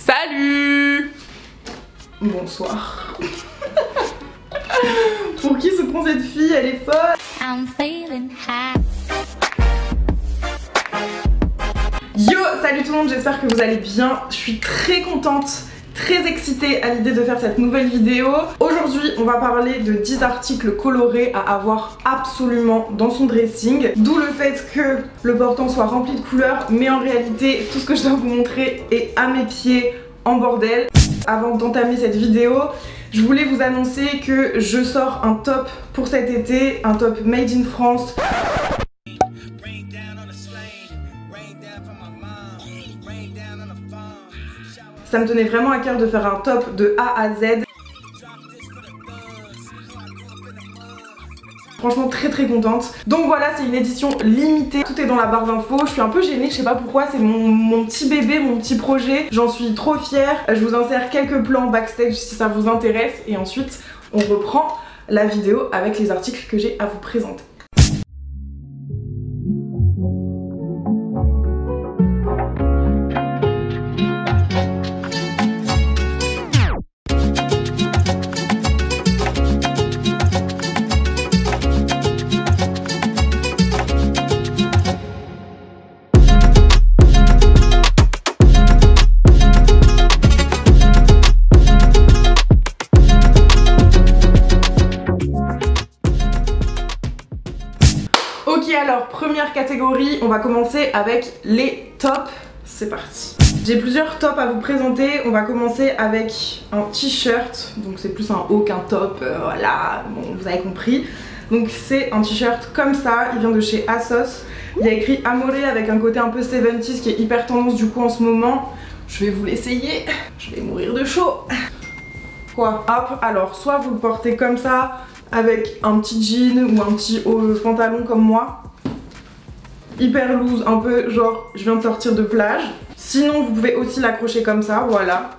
Salut! Bonsoir. Pour qui se prend cette fille? Elle est folle. I'm feeling high. Yo, salut tout le monde, j'espère que vous allez bien. Je suis très contente, très excitée à l'idée de faire cette nouvelle vidéo. Aujourd'hui, on va parler de 10 articles colorés à avoir absolument dans son dressing. D'où le fait que le portant soit rempli de couleurs, mais en réalité, tout ce que je dois vous montrer est à mes pieds en bordel. Avant d'entamer cette vidéo, je voulais vous annoncer que je sors un top pour cet été, un top made in France. Ça me tenait vraiment à cœur de faire un top de A à Z. Franchement très contente. Donc voilà, c'est une édition limitée. Tout est dans la barre d'infos. Je suis un peu gênée, je sais pas pourquoi. C'est mon petit bébé, mon petit projet. J'en suis trop fière. Je vous insère quelques plans backstage si ça vous intéresse. Et ensuite, on reprend la vidéo avec les articles que j'ai à vous présenter. Ok, alors première catégorie, on va commencer avec les tops. C'est parti. J'ai plusieurs tops à vous présenter. On va commencer avec un t-shirt. Donc c'est plus un haut qu'un top, voilà, bon, vous avez compris. Donc c'est un t-shirt comme ça, il vient de chez ASOS. Il y a écrit Amore avec un côté un peu 70s qui est hyper tendance du coup en ce moment. Je vais vous l'essayer, je vais mourir de chaud. Quoi? Hop, alors soit vous le portez comme ça, avec un petit jean ou un petit haut pantalon comme moi, hyper loose, un peu genre je viens de sortir de plage. Sinon vous pouvez aussi l'accrocher comme ça, voilà,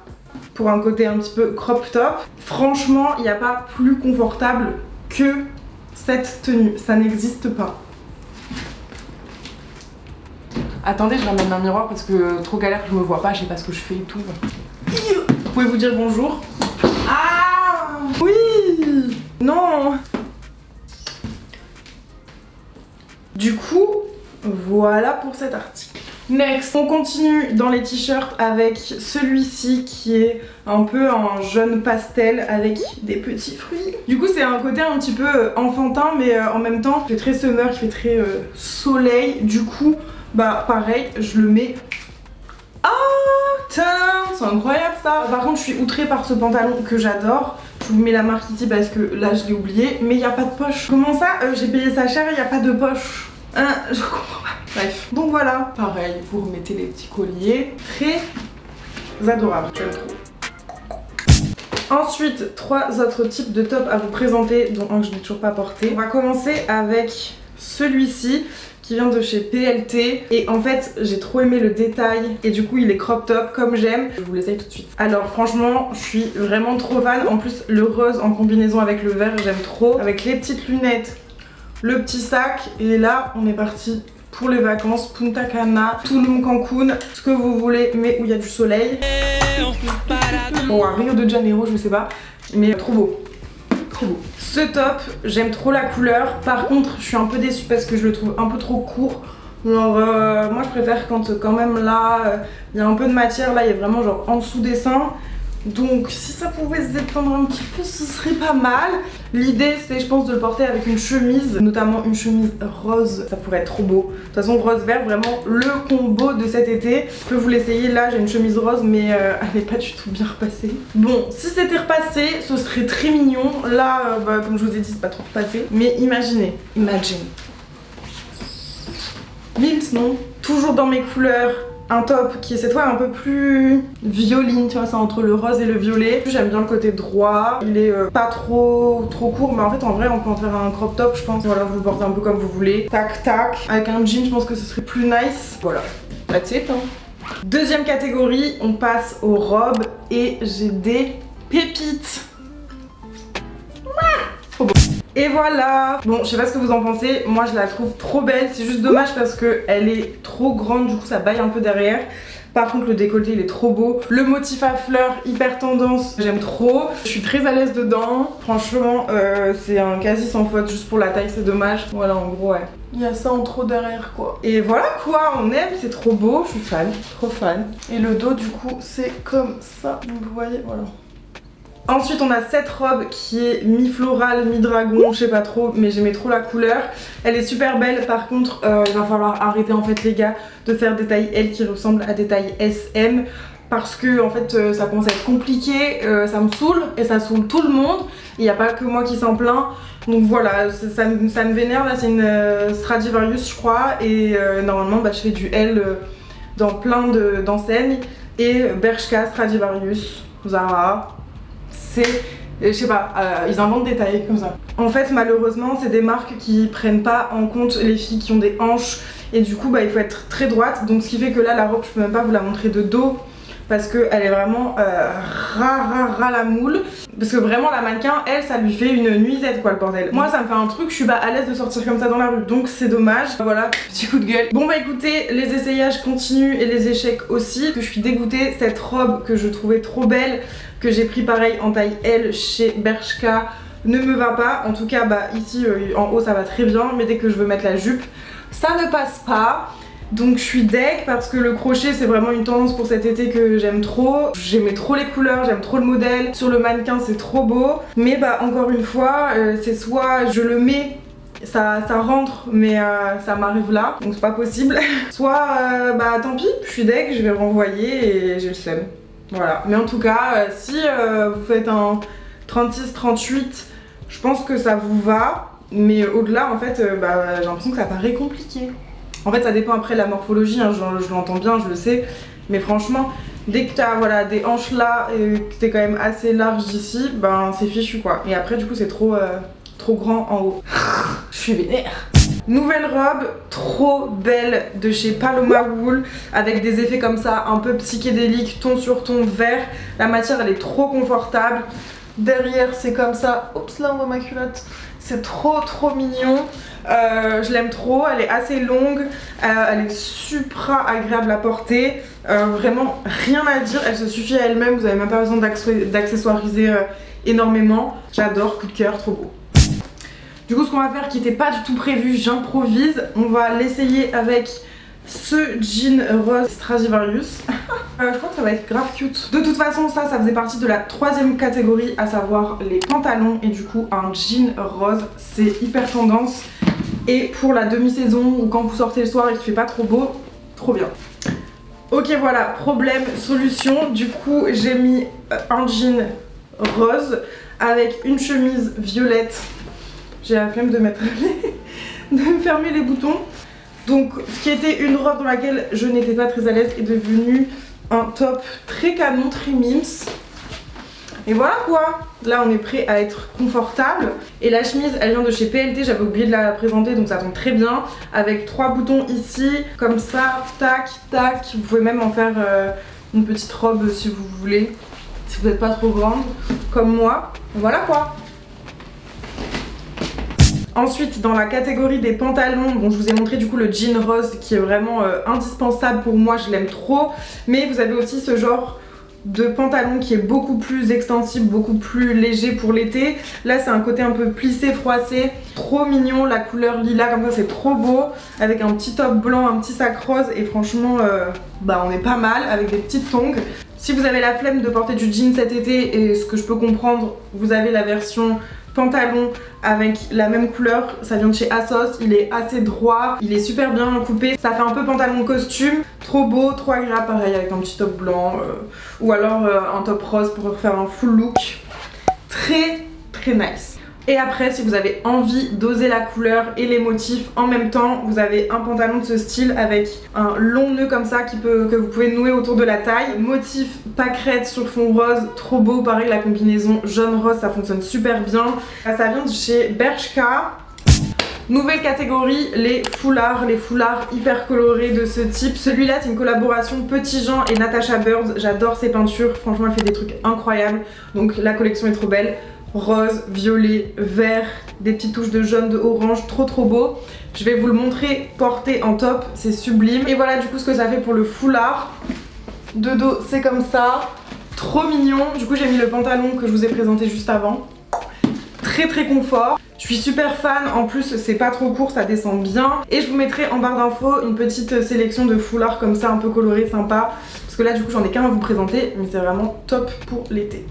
pour un côté un petit peu crop top. Franchement il n'y a pas plus confortable que cette tenue, ça n'existe pas. Attendez, je ramène un miroir parce que trop galère, je me vois pas, je sais pas ce que je fais et tout. Vous pouvez vous dire bonjour. Ah oui. Non. Du coup, voilà pour cet article. Next, on continue dans les t-shirts avec celui-ci qui est un peu un jaune pastel avec des petits fruits. Du coup, c'est un côté un petit peu enfantin, mais en même temps, il fait très summer, il fait très soleil. Du coup, bah pareil, je le mets. Ah, c'est incroyable ça. Par contre, je suis outrée par ce pantalon que j'adore. Je vous mets la marque ici parce que là je l'ai oublié, mais il n'y a pas de poche. Comment ça j'ai payé ça cher et il n'y a pas de poche? Je comprends pas. Bref, donc voilà. Pareil, vous remettez les petits colliers. Très adorable, j'aime trop. Ensuite, 3 autres types de tops à vous présenter, dont un que je n'ai toujours pas porté. On va commencer avec celui-ci qui vient de chez PLT et en fait j'ai trop aimé le détail et du coup il est crop top comme j'aime. Je vous l'essaye tout de suite. Alors franchement je suis vraiment trop fan. En plus le rose en combinaison avec le vert j'aime trop. Avec les petites lunettes, le petit sac et là on est parti pour les vacances. Punta Cana, Tulum, Cancun, ce que vous voulez mais où il y a du soleil. Bon à Rio de Janeiro je sais pas mais trop beau. Ce top, j'aime trop la couleur. Par contre, je suis un peu déçue parce que je le trouve un peu trop court. Alors, moi, je préfère quand même là, il y a un peu de matière. Là, il y a vraiment genre en dessous des seins. Donc, si ça pouvait se détendre un petit peu, ce serait pas mal. L'idée, c'est, je pense, de le porter avec une chemise, notamment une chemise rose. Ça pourrait être trop beau. De toute façon, rose-vert, vraiment le combo de cet été. Je peux vous l'essayer. Là, j'ai une chemise rose, mais elle n'est pas du tout bien repassée. Bon, si c'était repassé, ce serait très mignon. Là, bah, comme je vous ai dit, c'est pas trop repassé. Mais imaginez, imagine. Mint, non? Toujours dans mes couleurs. Un top qui est cette fois un peu plus violine, tu vois, c'est entre le rose et le violet. J'aime bien le côté droit, il est pas trop court, mais en fait en vrai on peut en faire un crop top je pense. Voilà, vous le portez un peu comme vous voulez. Tac tac, avec un jean je pense que ce serait plus nice. Voilà, that's it hein. Deuxième catégorie, on passe aux robes et j'ai des pépites. Trop beau. Et voilà. Bon, je sais pas ce que vous en pensez, moi je la trouve trop belle. C'est juste dommage parce qu'elle est trop grande, du coup ça baille un peu derrière. Par contre le décolleté il est trop beau. Le motif à fleurs hyper tendance, j'aime trop. Je suis très à l'aise dedans. Franchement c'est un quasi sans faute, juste pour la taille c'est dommage. Voilà en gros ouais. Il y a ça en trop derrière quoi. Et voilà quoi, on aime, c'est trop beau, je suis fan, trop fan. Et le dos du coup c'est comme ça, donc vous voyez, voilà. Ensuite on a cette robe qui est mi-florale, mi-dragon, je sais pas trop mais j'aimais trop la couleur. Elle est super belle, par contre il va falloir arrêter en fait les gars de faire des tailles L qui ressemblent à des tailles SM. Parce que en fait ça commence à être compliqué, ça me saoule et ça saoule tout le monde. Il n'y a pas que moi qui s'en plaint. Donc voilà, ça me vénère. Là c'est une Stradivarius je crois. Et normalement bah, je fais du L dans plein d'enseignes. Et Bershka, Stradivarius, Zara, c'est... je sais pas, ils inventent des tailles comme ça. En fait malheureusement c'est des marques qui prennent pas en compte les filles qui ont des hanches. Et du coup bah, il faut être très droite. Donc ce qui fait que là la robe je peux même pas vous la montrer de dos. Parce qu'elle est vraiment ras la moule. Parce que vraiment la mannequin, elle, ça lui fait une nuisette quoi le bordel. Moi ça me fait un truc, je suis pas à l'aise de sortir comme ça dans la rue. Donc c'est dommage. Voilà, petit coup de gueule. Bon bah écoutez, les essayages continuent et les échecs aussi. Que je suis dégoûtée, cette robe que je trouvais trop belle, que j'ai pris pareil en taille L chez Bershka, ne me va pas. En tout cas bah ici en haut ça va très bien. Mais dès que je veux mettre la jupe, ça ne passe pas. Donc je suis deg parce que le crochet c'est vraiment une tendance pour cet été que j'aime trop. J'aimais trop les couleurs, j'aime trop le modèle. Sur le mannequin c'est trop beau. Mais bah encore une fois c'est soit je le mets, ça rentre mais ça m'arrive là. Donc c'est pas possible. Soit bah tant pis, je suis deg, je vais renvoyer et j'ai le seum. Voilà. Mais en tout cas si vous faites un 36-38 je pense que ça vous va. Mais au-delà en fait bah, j'ai l'impression que ça paraît compliqué. En fait ça dépend après de la morphologie, hein, je l'entends bien, je le sais. Mais franchement, dès que t'as voilà, des hanches là et que t'es quand même assez large d'ici, ben c'est fichu quoi. Et après du coup c'est trop grand en haut. Je suis vénère. Nouvelle robe trop belle de chez Paloma Wool avec des effets comme ça un peu psychédéliques, ton sur ton vert. La matière elle est trop confortable. Derrière c'est comme ça, oups là on voit ma culotte. C'est trop mignon. Je l'aime trop, elle est assez longue, elle est super agréable à porter, vraiment rien à dire, elle se suffit à elle-même, vous avez même pas besoin d'accessoiriser énormément. J'adore, coup de cœur, trop beau. Du coup ce qu'on va faire qui n'était pas du tout prévu, j'improvise, on va l'essayer avec ce jean rose Stradivarius. Je crois que ça va être grave cute. De toute façon ça faisait partie de la troisième catégorie, à savoir les pantalons. Et du coup un jean rose c'est hyper tendance. Et pour la demi-saison ou quand vous sortez le soir et qu'il fait pas trop beau, trop bien. Ok voilà, problème, solution. Du coup j'ai mis un jean rose avec une chemise violette. J'ai la flemme de mettre de me fermer les boutons. Donc ce qui était une robe dans laquelle je n'étais pas très à l'aise est devenu un top très canon, très mims. Et voilà quoi. Là on est prêt à être confortable. Et la chemise elle vient de chez PLT, j'avais oublié de la présenter donc ça tombe très bien. Avec 3 boutons ici, comme ça, tac, tac. Vous pouvez même en faire une petite robe si vous voulez. Si vous n'êtes pas trop grande comme moi. Voilà quoi. Ensuite dans la catégorie des pantalons, bon je vous ai montré du coup le jean rose qui est vraiment indispensable pour moi, je l'aime trop. Mais vous avez aussi ce genre de pantalon qui est beaucoup plus extensible, beaucoup plus léger pour l'été. Là c'est un côté un peu plissé, froissé, trop mignon, la couleur lilas comme ça c'est trop beau. Avec un petit top blanc, un petit sac rose et franchement bah on est pas mal avec des petites tongs. Si vous avez la flemme de porter du jean cet été, et ce que je peux comprendre, vous avez la version pantalon avec la même couleur, ça vient de chez ASOS, il est assez droit, il est super bien coupé, ça fait un peu pantalon costume, trop beau, trop agréable, pareil avec un petit top blanc ou alors un top rose pour faire un full look, très nice. Et après si vous avez envie d'oser la couleur et les motifs en même temps, vous avez un pantalon de ce style avec un long nœud comme ça que vous pouvez nouer autour de la taille. Motif pâquerette sur fond rose, trop beau, pareil la combinaison jaune-rose ça fonctionne super bien. Ça vient de chez Bershka. Nouvelle catégorie, les foulards hyper colorés de ce type. Celui-là c'est une collaboration Petit Jean et Natasha Bird, j'adore ses peintures, franchement elle fait des trucs incroyables. Donc la collection est trop belle. Rose, violet, vert, des petites touches de jaune, de orange, trop beau. Je vais vous le montrer porté en top, c'est sublime. Et voilà du coup ce que ça fait pour le foulard. de dos c'est comme ça, trop mignon. Du coup j'ai mis le pantalon que je vous ai présenté juste avant. Très très confort. Je suis super fan, en plus c'est pas trop court, ça descend bien. Et je vous mettrai en barre d'infos une petite sélection de foulards comme ça un peu colorés, sympa. Parce que là du coup j'en ai qu'un à vous présenter, mais c'est vraiment top pour l'été.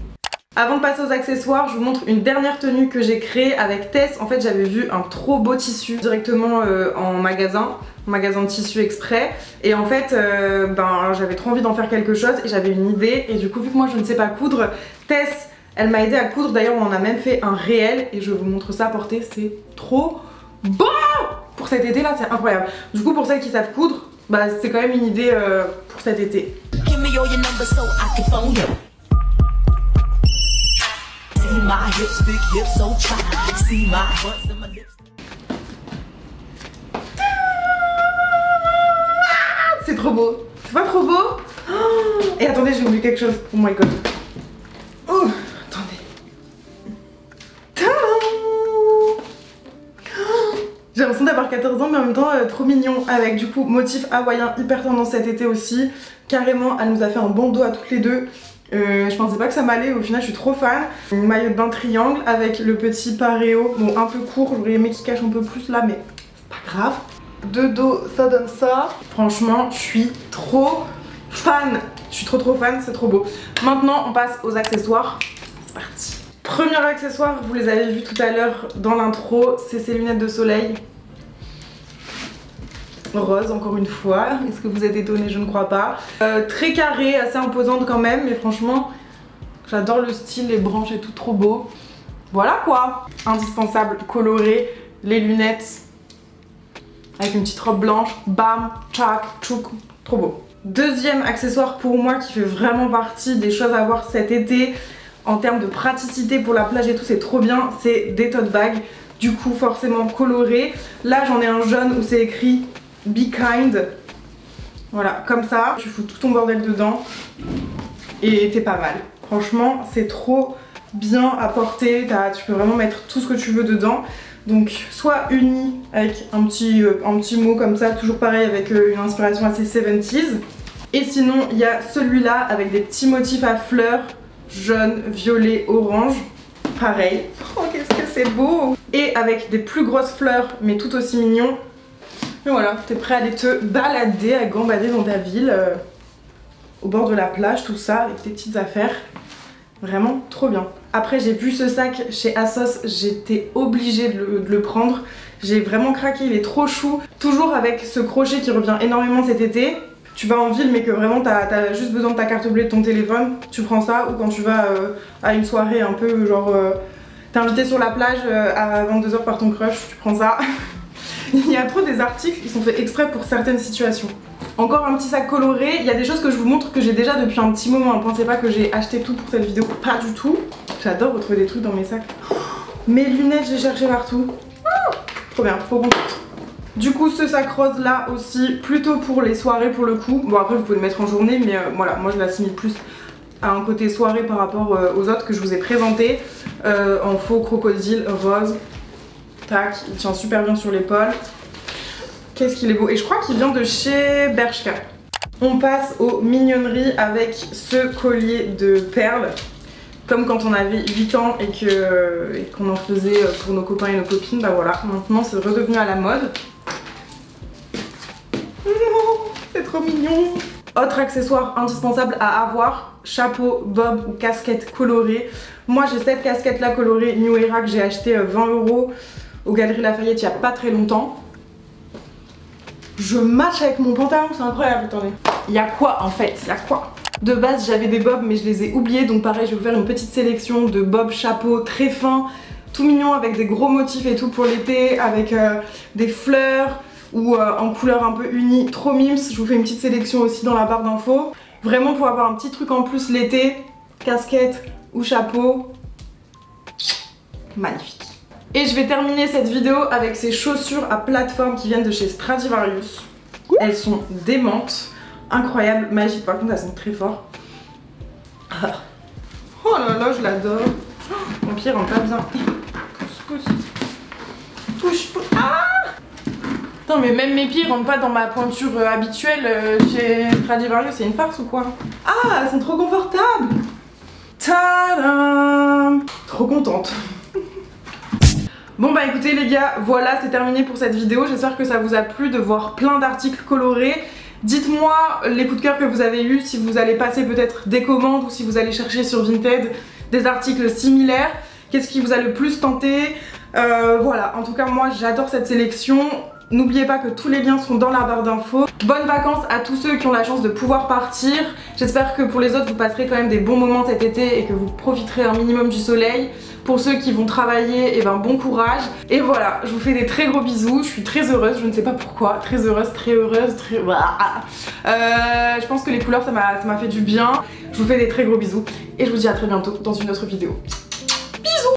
Avant de passer aux accessoires, je vous montre une dernière tenue que j'ai créée avec Tess. En fait j'avais vu un trop beau tissu directement en magasin de tissu exprès. Et en fait j'avais trop envie d'en faire quelque chose et j'avais une idée. Et du coup vu que moi je ne sais pas coudre, Tess elle m'a aidé à coudre. D'ailleurs on en a même fait un réel et je vous montre ça porté, c'est trop bon. Pour cet été là c'est incroyable. Du coup pour celles qui savent coudre, bah c'est quand même une idée pour cet été. C'est trop beau. C'est pas trop beau? Et attendez, j'ai oublié quelque chose. Oh my god. Oh, attendez. J'ai l'impression d'avoir 14 ans mais en même temps trop mignon. Avec du coup motif hawaïen hyper tendance cet été aussi. Carrément, elle nous a fait un bandeau à toutes les deux. Je pensais pas que ça m'allait, au final je suis trop fan. Une maillot de bain triangle avec le petit paréo, bon un peu court, j'aurais aimé qu'il cache un peu plus là mais c'est pas grave. De dos ça donne ça. Franchement je suis trop fan. Je suis trop fan, c'est trop beau. Maintenant on passe aux accessoires. C'est parti. Premier accessoire, vous les avez vus tout à l'heure dans l'intro, c'est ces lunettes de soleil. Rose encore une fois, est-ce que vous êtes étonnés? Je ne crois pas. Très carrée, assez imposante quand même, mais franchement j'adore le style, les branches et tout, trop beau. Voilà quoi. Indispensable, coloré, les lunettes avec une petite robe blanche, bam, tchac, tchouk, trop beau. Deuxième accessoire pour moi qui fait vraiment partie des choses à voir cet été en termes de praticité pour la plage et tout, c'est trop bien, c'est des tote bags, du coup forcément colorés. Là j'en ai un jaune où c'est écrit Be Kind, voilà, comme ça, tu fous tout ton bordel dedans et t'es pas mal. Franchement, c'est trop bien à porter, tu peux vraiment mettre tout ce que tu veux dedans. Donc soit uni avec un petit mot comme ça, toujours pareil avec une inspiration assez 70s. Et sinon, il y a celui-là avec des petits motifs à fleurs, jaune, violet, orange. Pareil. Oh, qu'est-ce que c'est beau! Et avec des plus grosses fleurs, mais tout aussi mignons. Et voilà, t'es prêt à aller te balader, à gambader dans ta ville, au bord de la plage, tout ça, avec tes petites affaires. Vraiment trop bien. Après j'ai vu ce sac chez ASOS, j'étais obligée de le prendre. J'ai vraiment craqué, il est trop chou. Toujours avec ce crochet qui revient énormément cet été. Tu vas en ville mais que vraiment t'as juste besoin de ta carte bleue et de ton téléphone, tu prends ça. Ou quand tu vas à une soirée un peu genre t'es invité sur la plage à 22 h par ton crush, tu prends ça. Il y a trop des articles qui sont faits exprès pour certaines situations. Encore un petit sac coloré, il y a des choses que je vous montre que j'ai déjà depuis un petit moment. Ne pensez pas que j'ai acheté tout pour cette vidéo, pas du tout. J'adore retrouver des trucs dans mes sacs. Mes lunettes, j'ai cherché partout. Trop bien, trop content. Du coup ce sac rose là aussi, plutôt pour les soirées pour le coup. Bon après vous pouvez le mettre en journée mais voilà, moi je l'assimile plus à un côté soirée par rapport aux autres que je vous ai présentés. En faux crocodile rose. Tac, il tient super bien sur l'épaule. Qu'est-ce qu'il est beau. Et je crois qu'il vient de chez Bershka. On passe aux mignonneries avec ce collier de perles. Comme quand on avait 8 ans et qu'on en faisait pour nos copains et nos copines. Bah voilà, maintenant c'est redevenu à la mode. C'est trop mignon. Autre accessoire indispensable à avoir, chapeau, bob ou casquette colorée. Moi j'ai cette casquette là colorée New Era que j'ai acheté 20 € aux Galeries Lafayette il n'y a pas très longtemps. Je match avec mon pantalon, c'est incroyable, attendez. Il y a quoi en fait? Il y a quoi? De base j'avais des bobs mais je les ai oubliés, donc pareil je vais vous faire une petite sélection de bobs chapeaux très fins, tout mignon avec des gros motifs et tout pour l'été, avec des fleurs ou en couleur un peu unie, trop mimes. Je vous fais une petite sélection aussi dans la barre d'infos. Vraiment pour avoir un petit truc en plus l'été, casquette ou chapeau, magnifique. Et je vais terminer cette vidéo avec ces chaussures à plateforme qui viennent de chez Stradivarius. Elles sont démentes, incroyables, magiques, par contre elles sont très fortes. Oh là là, je l'adore. Mon pied rentre pas bien. Pousse, pousse. Touche, pousse. Ah! Putain, mais même mes pieds rentrent pas dans ma pointure habituelle chez Stradivarius, c'est une farce ou quoi? Ah, elles sont trop confortables. Tadam! Trop contente. Bon bah écoutez les gars, voilà, c'est terminé pour cette vidéo. J'espère que ça vous a plu de voir plein d'articles colorés. Dites-moi les coups de cœur que vous avez eus, si vous allez passer peut-être des commandes ou si vous allez chercher sur Vinted des articles similaires. Qu'est-ce qui vous a le plus tenté? Voilà, en tout cas moi j'adore cette sélection. N'oubliez pas que tous les liens seront dans la barre d'infos. Bonnes vacances à tous ceux qui ont la chance de pouvoir partir. J'espère que pour les autres vous passerez quand même des bons moments cet été et que vous profiterez un minimum du soleil. Pour ceux qui vont travailler, et ben bon courage. Et voilà, je vous fais des très gros bisous. Je suis très heureuse, je ne sais pas pourquoi. Très heureuse, très heureuse, très... je pense que les couleurs ça m'a fait du bien. Je vous fais des très gros bisous. Et je vous dis à très bientôt dans une autre vidéo. Bisous.